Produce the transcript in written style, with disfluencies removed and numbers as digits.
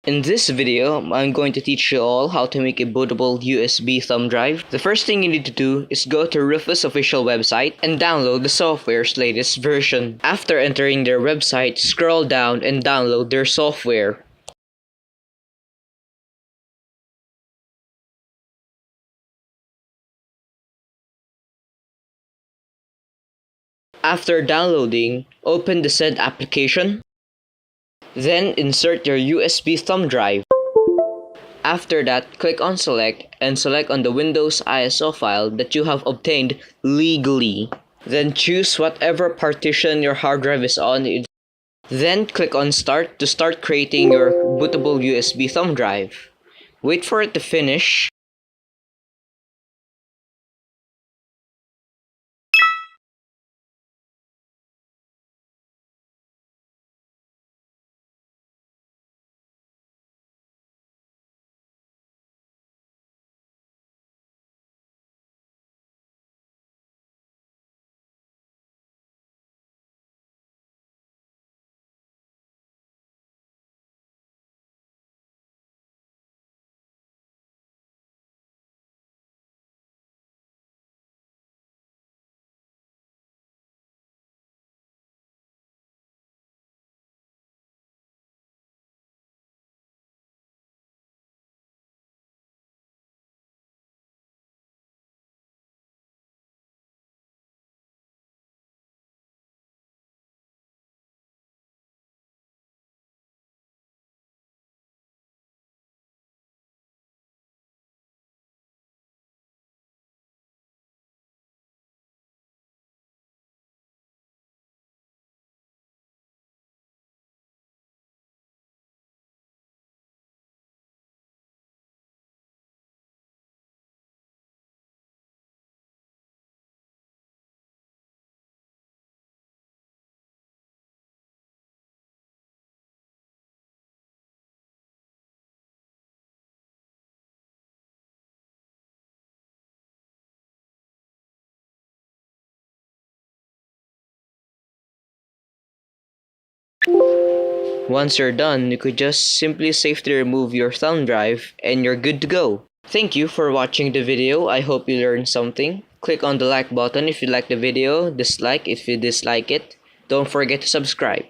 In this video, I'm going to teach you all how to make a bootable USB thumb drive. The first thing you need to do is go to Rufus official website and download the software's latest version. After entering their website, scroll down and download their software. After downloading, open the said application. Then insert your USB thumb drive. After that, click on select and select on the Windows ISO file that you have obtained legally. Then choose whatever partition your hard drive is on. Then click on start to start creating your bootable USB thumb drive. Wait for it to finish. Once you're done, you could just simply safely remove your thumb drive and you're good to go. Thank you for watching the video. I hope you learned something. Click on the like button if you like the video, dislike if you dislike it. Don't forget to subscribe.